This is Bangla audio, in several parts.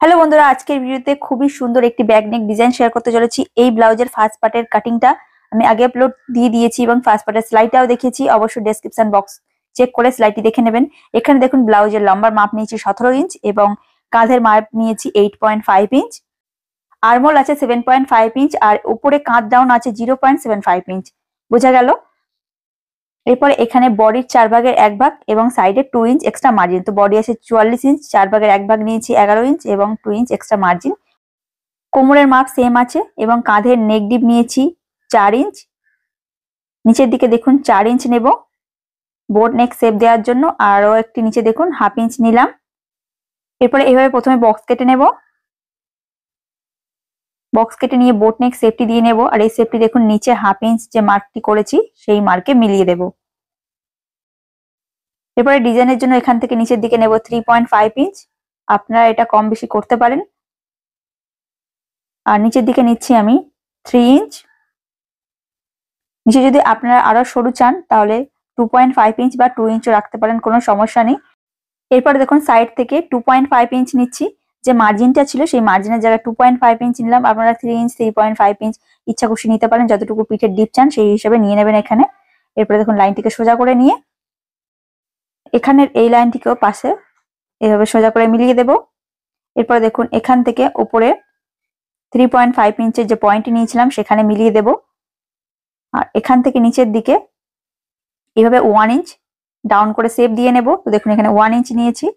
হ্যালো বন্ধুরা, আজকের ভিডিওতে খুবই সুন্দর একটি ব্যাক নেক ডিজাইন শেয়ার করতে চলেছি। এই ব্লাউজের ফার্স্ট পার্টের কাটিংটা আমি আগে আপলোড দিয়ে দিয়েছি এবং ফার্স্ট পার্টের সেলাইটাও দেখিয়েছি। অবশ্যই ডেসক্রিপশন বক্স চেক করে সেলাইটি দেখে নেবেন। এখানে দেখুন ব্লাউজের লম্বার মাপ নিয়েছি 17 ইঞ্চ এবং কাঁধের মাপ নিয়েছি 8.5 ইঞ্চ। আরমোল আছে 7.5 ইঞ্চ আর উপরে কাঁধ ডাউন আছে 0.75 ইঞ্চ। বোঝা গেল? এরপরে এখানে বডির 4 ভাগের 1 ভাগ এবং সাইডে 2 ইঞ্চ এক্সট্রা মার্জিন। তো বডি আছে 44 ইঞ্চ, 4 ভাগের 1 ভাগ নিয়েছি 11 ইঞ্চ এবং 2 ইঞ্চ এক্সট্রা মার্জিন। কোমরের মাপ সেম আছে এবং কাঁধের নেক ডিপ নিয়েছি 4 ইঞ্চ। নিচের দিকে দেখুন 4 ইঞ্চ নেব বোট নেক শেপ দেওয়ার জন্য, আরও একটি নিচে দেখুন হাফ ইঞ্চ নিলাম। এরপরে এইভাবে প্রথমে বক্স কেটে নেব। বক্স কেটে নিয়ে বোট নেক শেপটি দিয়ে নেব, আর এই শেপটি দেখুন নিচে হাফ ইঞ্চ যে মার্কটি করেছি সেই মার্কে মিলিয়ে দেব। এরপরে ডিজাইনের জন্য এখান থেকে নিচের দিকে নেব 3.5 ইঞ্চ। আপনারা এটা কম বেশি করতে পারেন। আর নিচের দিকে নিচ্ছি আমি 3 ইঞ্চ। নিচে যদি আপনারা আরো সরু চান তাহলে 2.5 ইঞ্চ বা 2 ইঞ্চও রাখতে পারেন, কোনো সমস্যা নেই। এরপরে দেখুন সাইড থেকে 2.5 ইঞ্চ নিচ্ছি। যে মার্জিনটা ছিল সেই মার্জিনের জায়গায় 2.5 ইঞ্চ নিলাম। আপনারা 3 ইঞ্চ 3.5 ইঞ্চ ইচ্ছা খুশি নিতে পারেন, যতটুকু পিঠের ডিপ চান সেই হিসেবে নিয়ে নেবেন এখানে। এরপরে দেখুন লাইনটিকে সোজা করে নিয়ে এখানের এই লাইনটিকেও পাশে এভাবে সোজা করে মিলিয়ে দেব। এরপরে দেখুন এখান থেকে উপরে 3.5 ইঞ্চের যে পয়েন্ট নিয়েছিলাম সেখানে মিলিয়ে দেব। আর এখান থেকে নিচের দিকে এইভাবে 1 ইঞ্চ ডাউন করে শেপ দিয়ে নেব। তো দেখুন এখানে 1 ইঞ্চ নিয়েছি।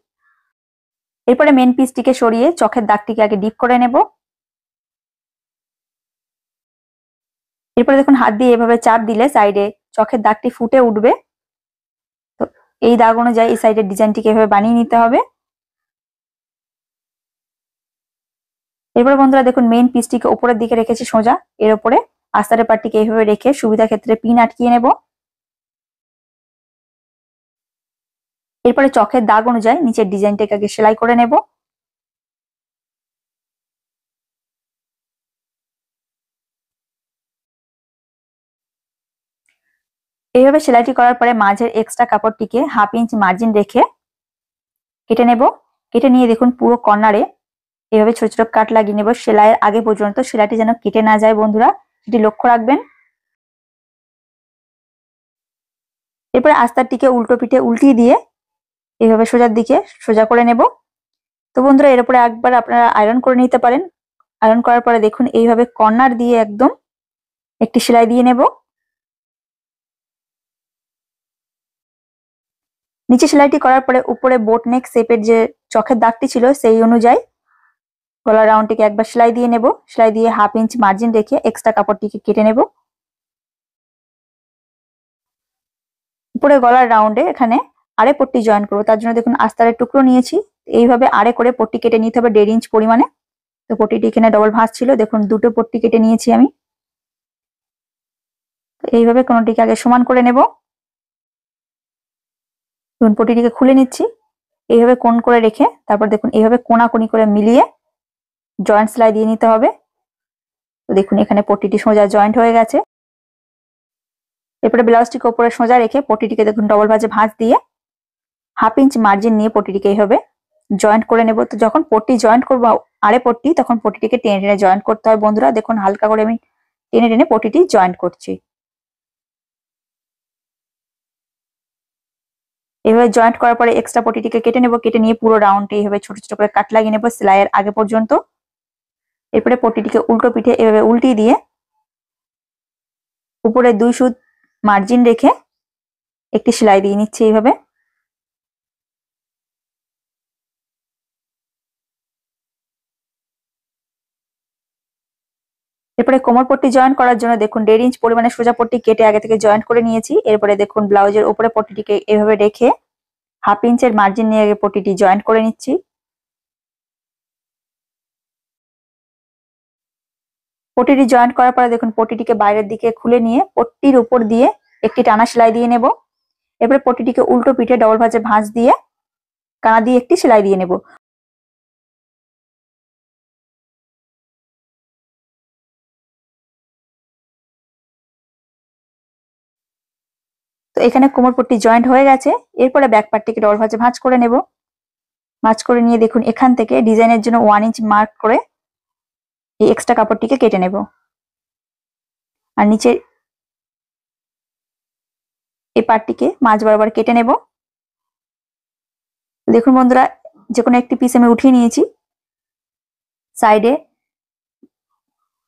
এরপরে মেন পিসটিকে সরিয়ে চোখের দাগটিকে আগে ডিপ করে নেব। এরপরে দেখুন হাত দিয়ে এভাবে চাপ দিলে সাইডে চোখের দাগটি ফুটে উঠবে। তো এই দাগ অনুযায়ী এই সাইডের ডিজাইনটিকে এভাবে বানিয়ে নিতে হবে। এরপরে বন্ধুরা দেখুন মেন পিসটিকে উপরের দিকে রেখেছি সোজা, এর উপরে আস্তারের পাটটিকে এইভাবে রেখে সুবিধা ক্ষেত্রে পিন আটকিয়ে নেব। এরপরে চোখের দাগ অনুযায়ী নিচের ডিজাইনটাকে আগে সেলাই করে নেব। এইভাবে সেলাইটি করার পরে মাঝের এক্সট্রা কাপড়টিকে হাফ ইঞ্চ মার্জিন রেখে কেটে নেব। কেটে নিয়ে দেখুন পুরো কর্নারে এভাবে ছোট ছোট কাট লাগিয়ে নেব। সেলাইয়ের আগে পর্যন্ত সেলাইটি যেন কেটে না যায় বন্ধুরা, সেটি লক্ষ্য রাখবেন। এরপরে আস্তারটিকে উল্টো পিঠে উল্টিয়ে দিয়ে এইভাবে সোজার দিকে সোজা করে নেব। তো বন্ধুরা এর উপরে একবার আপনারা আয়রন করে নিতে পারেন। আয়রন করার পরে দেখুন এইভাবে কর্নার দিয়ে একদম একটি সেলাই দিয়ে নেব। নিচে সেলাইটি করার পরে উপরে বোট নেক শেপের যে চোখের দাগটি ছিল সেই অনুযায়ী গলার রাউন্ডটিকে একবার সেলাই দিয়ে নেব। সেলাই দিয়ে হাফ ইঞ্চ মার্জিন রেখে এক্সট্রা কাপড়টিকে কেটে নেব। উপরে গলার রাউন্ডে এখানে আড়ে পট্টি জয়েন করবো, তার জন্য দেখুন আস্তারের টুকরো নিয়েছি। এইভাবে আড়ে করে পট্টি কেটে নিতে হবে 1.5 ইঞ্চ পরিমাণে। তো পট্টিটি এখানে ডবল ভাঁজ ছিল, দেখুন দুটো পট্টি কেটে নিয়েছি আমি। এইভাবে কোনোটিকে আগে সমান করে নেব। দেখুন পট্টিটিকে খুলে নিচ্ছি। এইভাবে কোণ করে রেখে তারপর দেখুন এইভাবে কোণাকুনি করে মিলিয়ে জয়েন্ট সেলাই দিয়ে নিতে হবে। তো দেখুন এখানে পট্টিটি সোজা জয়েন্ট হয়ে গেছে। এরপরে ব্লাউজটিকে উপরে সোজা রেখে পট্টিটিকে দেখুন ডবল ভাঁজে ভাঁজ দিয়ে হাফ ইঞ্চ মার্জিন নিয়ে পট্টিটিকে এইভাবে জয়েন্ট করে নেব। তো যখন পট্টি জয়েন্ট করবো আড়ে পট্টি, তখন পট্টিটিকে টেনে টেনে জয়েন্ট করতে হয় বন্ধুরা। দেখুন হালকা করে আমি টেনে টেনে পট্টিটি জয়েন্ট করছি। এভাবে জয়েন্ট করার পরে এক্সট্রা পট্টিটিকে কেটে নেব। কেটে নিয়ে পুরো রাউন্ডে এইভাবে ছোট ছোট করে কাট লাগিয়ে নেব সেলাইয়ের আগে পর্যন্ত। এরপরে পট্টিটিকে উল্টো পিঠে এভাবে উল্টিয়ে দিয়ে উপরে 2 সুত মার্জিন রেখে একটি সেলাই দিয়ে নিচ্ছি এইভাবে। এরপরে কোমর পট্টি জয়েন করার জন্য দেখুন 1.5 ইঞ্চ পরিমাণে সোজা পট্টি কেটে আগে থেকে জয়েন্ট করে নিয়েছি। এরপরে দেখুন ব্লাউজের উপরে পট্টিটিকে এভাবে রেখে হাফ ইঞ্চের মার্জিন নিয়ে আগে পট্টিটি জয়েন্ট করে নিচ্ছি। পট্টিটি জয়েন্ট করার পরে দেখুন পট্টিটিকে বাইরের দিকে খুলে নিয়ে পট্টির উপর দিয়ে একটি টানা সেলাই দিয়ে নেব। এরপরে পট্টিটিকে উল্টো পিঠে ডবল ভাঁজে ভাঁজ দিয়ে কানা দিয়ে একটি সেলাই দিয়ে নেব। তো এখানে কোমর পট্টি জয়েন্ট হয়ে গেছে। এরপরে ব্যাক পার্টটিকে ডবল ভাঁজে ভাঁজ করে নেব। ভাঁজ করে নিয়ে দেখুন এখান থেকে ডিজাইনের জন্য 1 ইঞ্চ মার্ক করে এই এক্সট্রা কাপড়টিকে কেটে নেব। আর নিচে এই পার্টটিকে মাঝ বরাবর কেটে নেব। দেখুন বন্ধুরা, যে কোনো একটি পিস আমি উঠিয়ে নিয়েছি। সাইডে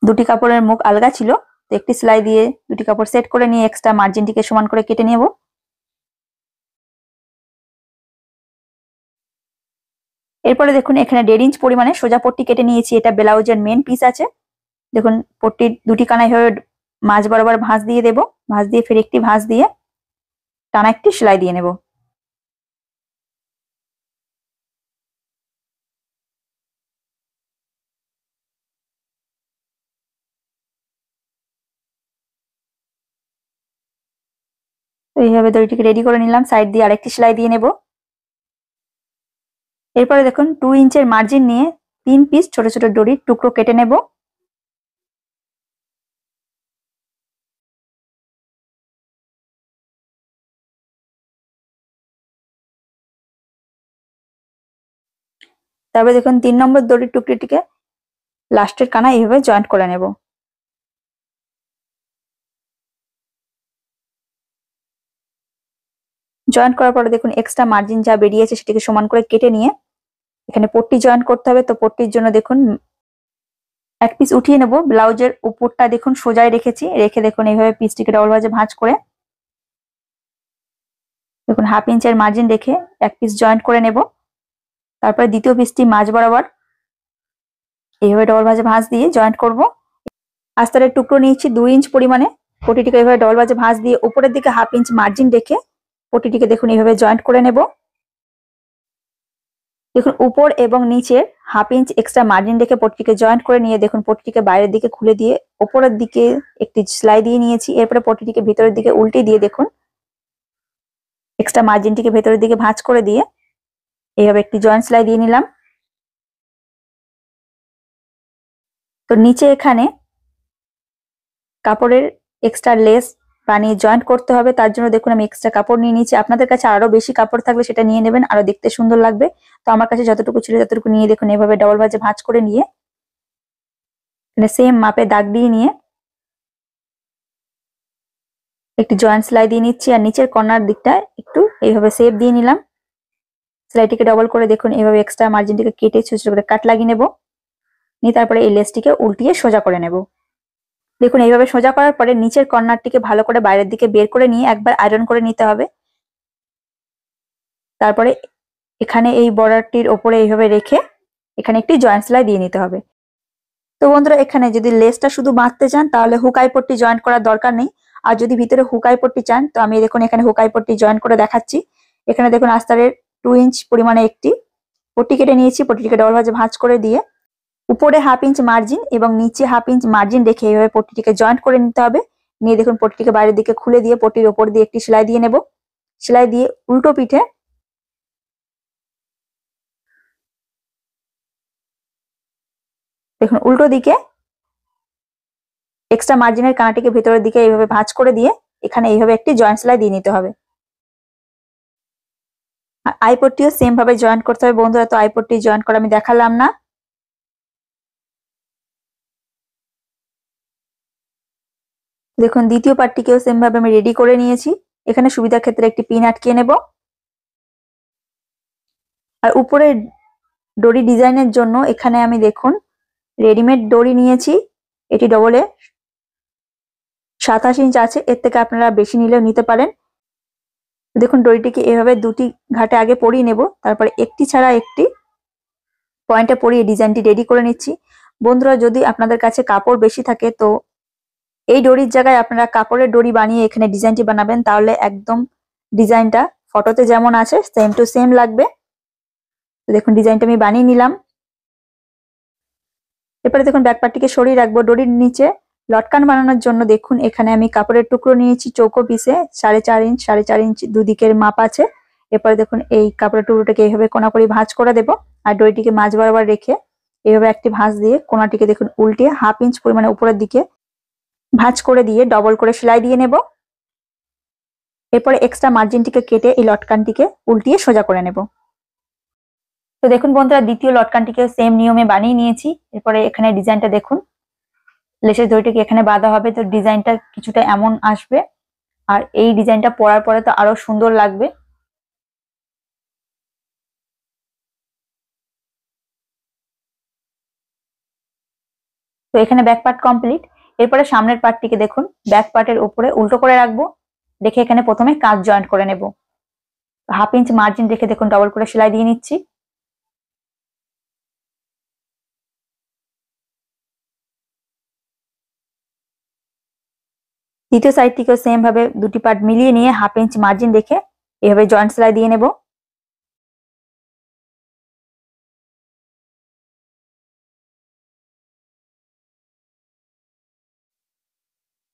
দুটি কাপড়ের মুখ আলগা ছিল, তো একটি সেলাই দিয়ে দুটি কাপড় সেট করে নিয়ে এক্সট্রা মার্জিনটিকে সমান করে কেটে নেব। এরপরে দেখুন এখানে 1.5 ইঞ্চ পরিমাণে সোজা পট্টি কেটে নিয়েছি। এটা ব্লাউজের মেন পিস আছে। দেখুন পট্টির দুটি কানা এভাবে মাঝ বরাবর ভাঁজ দিয়ে দেব। ভাঁজ দিয়ে ফের একটি ভাঁজ দিয়ে টানা একটি সেলাই দিয়ে নেব। তো এইভাবে দড়িটিকে রেডি করে নিলাম। সাইড দিয়ে আরেকটি সেলাই দিয়ে নেব। এরপরে দেখুন 2 ইঞ্চের মার্জিন নিয়ে 3 পিস ছোট ছোট দড়ির টুকরো কেটে নেব। তারপরে দেখুন 3 নম্বর দড়ির টুকরিটিকে লাস্টের কানা এইভাবে জয়েন্ট করে নেব। জয়েন্ট করার পরে দেখুন এক্সট্রা মার্জিন যা বেরিয়েছে সেটিকে সমান করে কেটে নিয়ে এখানে পট্টি জয়েন্ট করতে হবে। তো পট্টির জন্য দেখুন এক পিস উঠিয়ে নেব। ব্লাউজের উপরটা দেখুন সোজায় রেখেছি, রেখে দেখুন এইভাবে পিসটিকে ডবল ভাঁজে ভাঁজ করে দেখুন 1/2 ইঞ্চের মার্জিন রেখে এক পিস জয়েন্ট করে নেব। তারপরে দ্বিতীয় পিসটি মাঝ বরাবর এইভাবে ডবল ভাঁজে ভাঁজ দিয়ে জয়েন্ট করব। আস্তরের টুকরো নিয়েছি 2 ইঞ্চ পরিমাণে। পট্টিটিকে এইভাবে ডবল ভাঁজে ভাঁজ দিয়ে উপরের দিকে 1/2 ইঞ্চ মার্জিন রেখে পট্টিটিকে দেখুন এইভাবে জয়েন্ট করে নেব। দেখুন উপর এবং নিচের 1/2 ইঞ্চ এক্সট্রা মার্জিন রেখে পট্টিটিকে জয়েন্ট করে নিয়ে দেখুন পট্টিটিকে বাইরের দিকে খুলে দিয়ে উপরের দিকে একটি সেলাই দিয়ে নিয়েছি। এরপরে পট্টিটিকে ভিতরের দিকে উল্টে দিয়ে দেখুন এক্সট্রা মার্জিনটিকে ভেতরের দিকে ভাঁজ করে দিয়ে এইভাবে একটি জয়েন্ট সেলাই দিয়ে নিলাম। তো নিচে এখানে কাপড়ের এক্সট্রা লেস বানিয়ে জয়েন্ট করতে হবে। তার জন্য দেখুন আমি এক্সট্রা কাপড় নিয়ে নিচ্ছি। আপনাদের কাছে আরো বেশি কাপড় থাকলে সেটা নিয়ে নেবেন, আরো দেখতে সুন্দর লাগবে। তো আমার কাছে যতটুকু ছিল ততটুকু নিয়ে দেখুন এভাবে ডবল ভাঁজে ভাঁজ করে নিয়ে সেম মাপে দাগ দিয়ে নিয়ে একটি জয়েন্ট সেলাই দিয়ে নিচ্ছি। আর নিচের কর্নার দিকটা একটু এইভাবে শেপ দিয়ে নিলাম। সেলাইটিকে ডবল করে দেখুন এইভাবে এক্সট্রা মার্জিনটিকে কেটে ছোট ছোট করে কাট লাগিয়ে নেব। নিয়ে তারপরে এই লেসটিকে উল্টিয়ে সোজা করে নেব। দেখুন এইভাবে সোজা করার পরে নিচের কর্নারটিকে ভালো করে বাইরের দিকে বের করে নিয়ে একবার আয়রন করে নিতে হবে। তারপরে এখানে এই বর্ডারটির ওপরে এইভাবে রেখে এখানে একটি জয়েন্ট সেলাই দিয়ে নিতে হবে। তো বন্ধুরা, এখানে যদি লেসটা শুধু বাঁধতে চান তাহলে হুকাই পট্টি জয়েন্ট করার দরকার নেই। আর যদি ভিতরে হুকাই পট্টি চান তো আমি দেখুন এখানে হুকাই পট্টি জয়েন্ট করে দেখাচ্ছি। এখানে দেখুন আস্তরের 2 ইঞ্চ পরিমাণে একটি পট্টি কেটে নিয়েছি। পট্টিটিকে ডবল ভাঁজে ভাঁজ করে দিয়ে উপরে 1/2 ইঞ্চ মার্জিন এবং নিচে 1/2 ইঞ্চ মার্জিন রেখে এইভাবে পট্টিটিকে জয়েন্ট করে নিতে হবে। নিয়ে দেখুন পট্টিটিকে বাইরের দিকে খুলে দিয়ে পট্টির ওপর দিয়ে একটি সেলাই দিয়ে নেব। সেলাই দিয়ে উল্টো পিঠে দেখুন উল্টো দিকে এক্সট্রা মার্জিনের কানাটিকে ভেতরের দিকে এইভাবে ভাঁজ করে দিয়ে এখানে এইভাবে একটি জয়েন্ট সেলাই দিয়ে নিতে হবে। আর আই পট্টিও সেম ভাবে জয়েন্ট করতে হবে বন্ধুরা। তো আই পট্টি জয়েন্ট করা আমি দেখালাম না। দেখুন দ্বিতীয় পার্টটিকেও সেম ভাবে আমি রেডি করে নিয়েছি। এখানে সুবিধার ক্ষেত্রে একটি পিন আটকিয়ে নেব। আর উপরে দড়ি ডিজাইনের জন্য এখানে আমি দেখুন রেডিমেড দড়ি নিয়েছি। এটি ডবলে 27 ইঞ্চ আছে, এর থেকে আপনারা বেশি নিলেও নিতে পারেন। দেখুন দড়িটিকে এভাবে দুটি ঘাটে আগে পরিয়ে নেব, তারপরে একটি ছাড়া একটি পয়েন্টে পরিয়ে ডিজাইনটি রেডি করে নিচ্ছি। বন্ধুরা, যদি আপনাদের কাছে কাপড় বেশি থাকে তো এই দড়ির জায়গায় আপনারা কাপড়ের দড়ি বানিয়ে এখানে ডিজাইনটি বানাবেন, তাহলে একদম ডিজাইনটা ফটোতে যেমন আছে সেম টু সেম লাগবে। তো দেখুন ডিজাইনটা আমি বানিয়ে নিলাম। এরপরে দেখুন ব্যাক পার্টটিকে সরিয়ে রাখবো। দড়ির নিচে লটকান বানানোর জন্য দেখুন এখানে আমি কাপড়ের টুকরো নিয়েছি চৌকো পিসে 4.5 ইঞ্চ দুদিকের মাপ আছে। এরপরে দেখুন এই কাপড়ের টুকরোটাকে এইভাবে কোনা করে ভাঁজ করে দেব। আর দড়িটিকে মাঝ বরাবর রেখে এইভাবে একটি ভাঁজ দিয়ে কোনাটিকে দেখুন উল্টিয়ে 1/2 ইঞ্চ পরিমাণে উপরের দিকে ভাঁজ করে দিয়ে ডবল করে সেলাই দিয়ে নেব। এরপরে এক্সট্রা মার্জিনটিকে কেটে এই লটকানটিকে উল্টিয়ে সোজা করে নেব। তো দেখুন বন্ধুরা, দ্বিতীয় লটকানটিকেও সেম নিয়মে বানিয়ে নিয়েছি। এরপরে এখানে ডিজাইনটা দেখুন, লেসের দড়িটাকে এখানে বাঁধা হবে, তো ডিজাইনটা কিছুটা এমন আসবে। আর এই ডিজাইনটা পরার পরে তো আরো সুন্দর লাগবে। তো এখানে ব্যাক পার্ট কমপ্লিট। এরপরে সামনের পার্টটিকে দেখুন, ব্যাক পার্টের উপরে উল্টো করে রাখবো, রেখে এখানে প্রথমে কাঁধ জয়েন্ট করে নেব। 1/2 ইঞ্চ মার্জিন রেখে দেখুন ডবল করে সেলাই দিয়ে নিচ্ছি। দ্বিতীয় সাইডটিকেও সেম ভাবে দুটি পার্ট মিলিয়ে নিয়ে 1/2 ইঞ্চ মার্জিন রেখে এভাবে জয়েন্ট সেলাই দিয়ে নেব।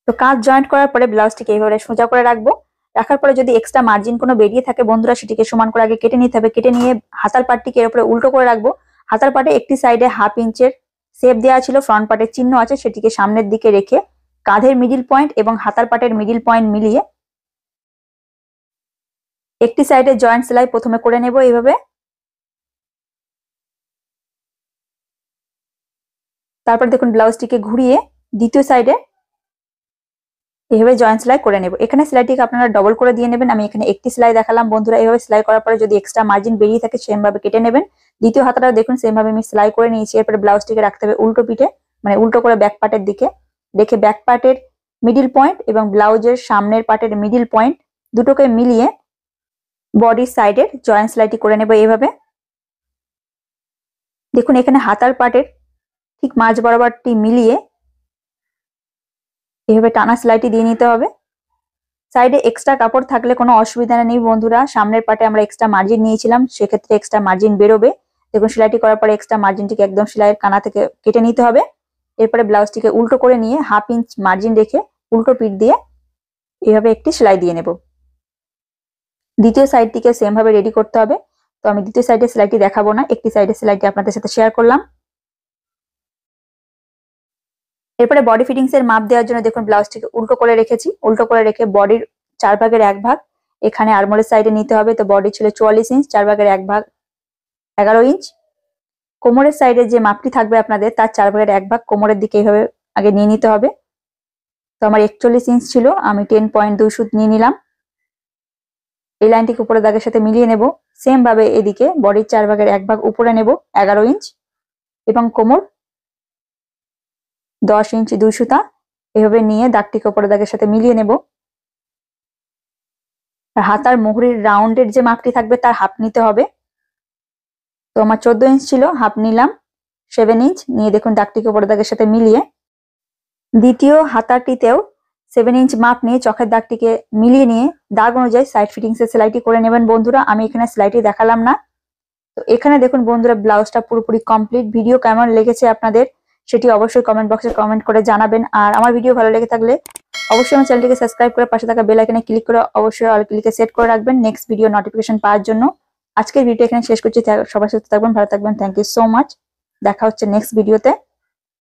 তো কাঁধ জয়েন্ট করার পরে ব্লাউজটিকে এইভাবে সোজা করে রাখবো। রাখার পরে যদি এক্সট্রা মার্জিন কোনো বেরিয়ে থাকে বন্ধুরা, সেটিকে সমান করে আগে কেটে নিতে হবে। কেটে নিয়ে হাতার পার্টটিকে এর উপরে উল্টো করে রাখবো। হাতার পার্টে একটি সাইডে 1/2 ইঞ্চের শেপ দেওয়া ছিল, ফ্রন্ট পার্টের চিহ্ন আছে, সেটিকে সামনের দিকে রেখে কাঁধের মিডিল পয়েন্ট এবং হাতার পার্টের মিডিল পয়েন্ট মিলিয়ে একটি সাইডে জয়েন্ট সেলাই প্রথমে করে নেব এইভাবে। তারপর দেখুন ব্লাউজটিকে ঘুরিয়ে দ্বিতীয় সাইডে এভাবে জয়েন্ট সেলাই করে নেব। এখানে সেলাইটিকে আপনারা ডবল করে দিয়ে নেবেন। আমি এখানে একটি সেলাই দেখালাম বন্ধুরা। এইভাবে সেলাই করার পরে যদি এক্সট্রা মার্জিন বেরিয়ে থাকে সেম ভাবে কেটে নেবেন। দ্বিতীয় হাতাটাও দেখুন সেম ভাবে আমি সেলাই করে নিয়েছি। এরপরে ব্লাউজটিকে রাখতে হবে উল্টো পিঠে, মানে উল্টো করে ব্যাক পার্টের দিকে রেখে ব্যাক পার্টের মিডিল পয়েন্ট এবং ব্লাউজের সামনের পার্টের মিডিল পয়েন্ট দুটোকে মিলিয়ে বডির সাইডের জয়েন্ট সেলাইটি করে নেব এইভাবে। দেখুন এখানে হাতার পার্টের ঠিক মাঝ বরাবরটি মিলিয়ে এভাবে টানা সেলাইটি দিয়ে নিতে হবে। সাইডে এক্সট্রা কাপড় থাকলে কোনো অসুবিধা নেই বন্ধুরা। সামনের পার্টে আমরা এক্সট্রা মার্জিন নিয়েছিলাম, সেক্ষেত্রে এক্সট্রা মার্জিন বেরোবে। দেখুন সেলাইটি করার পরে এক্সট্রা মার্জিনটিকে একদম সেলাইয়ের কানা থেকে কেটে নিতে হবে। এরপরে ব্লাউজটিকে উল্টো করে নিয়ে 1/2 ইঞ্চ মার্জিন রেখে উল্টো পিঠ দিয়ে এভাবে একটি সেলাই দিয়ে নেব। দ্বিতীয় সাইডটিকে সেম ভাবে রেডি করতে হবে। তো আমি দ্বিতীয় সাইডে সেলাইটি দেখাবো না, একটি সাইডে সেলাইটি আপনাদের সাথে শেয়ার করলাম। এরপরে বডি ফিটিংস এর মাপ দেওয়ার জন্য দেখুন ব্লাউজটিকে উল্টো করে রেখেছি। উল্টো করে রেখে বডির 4 ভাগের 1 ভাগ এখানে আর্মহোলের সাইডে নিতে হবে। তো বডি ছিল 44 ইঞ্চ, 4 ভাগের 1 ভাগ 11 ইঞ্চ। কোমরের সাইডে যে মাপটি থাকবে আপনাদের তার 4 ভাগের 1 ভাগ কোমরের দিকে এইভাবে আগে নিয়ে নিতে হবে। তো আমার 41 ইঞ্চ ছিল, আমি 10.2 সুত নিয়ে নিলাম। এই লাইনটিকে উপরে দাগের সাথে মিলিয়ে নেব। সেম ভাবে এদিকে বডির 4 ভাগের 1 ভাগ উপরে নেব 11 ইঞ্চ এবং কোমর 10 ইঞ্চি 2 সুতা এভাবে নিয়ে দাগটিকে উপরে দাগের সাথে মিলিয়ে নেব। হাতার মুহুরির রাউন্ডের যে মাপটি থাকবে তার হাফ নিতে হবে। তো আমার 14 ইঞ্চ ছিল, হাফ নিলাম 7 ইঞ্চ নিয়ে দেখুন দাগটিকে উপরে দাগের সাথে মিলিয়ে দ্বিতীয় হাতাটিতেও 7 ইঞ্চ মাপ নিয়ে চোখের দাগটিকে মিলিয়ে নিয়ে দাগ অনুযায়ী সাইড ফিটিংস এর সেলাইটি করে নেবেন বন্ধুরা। আমি এখানে সেলাইটি দেখালাম না। তো এখানে দেখুন বন্ধুরা ব্লাউজটা পুরোপুরি কমপ্লিট। ভিডিও কেমন লেগেছে আপনাদের সেটি অবশ্যই কমেন্ট বক্সে কমেন্ট করে জানাবেন। আর আমার ভিডিও ভালো লেগে থাকলে অবশ্যই আমার চ্যানেলটিকে সাবস্ক্রাইব করে পাশে থাকা বেল আইকনে ক্লিক করে অবশ্যই অল ক্লিকে সেট করে রাখবেন নেক্সট ভিডিও নোটিফিকেশন পাওয়ার জন্য। আজকের ভিডিও এখানে শেষ করছি। সবাই সুস্থ থাকবেন, ভালো থাকবেন। Thank you so much. দেখা হচ্ছে নেক্সট ভিডিওতে।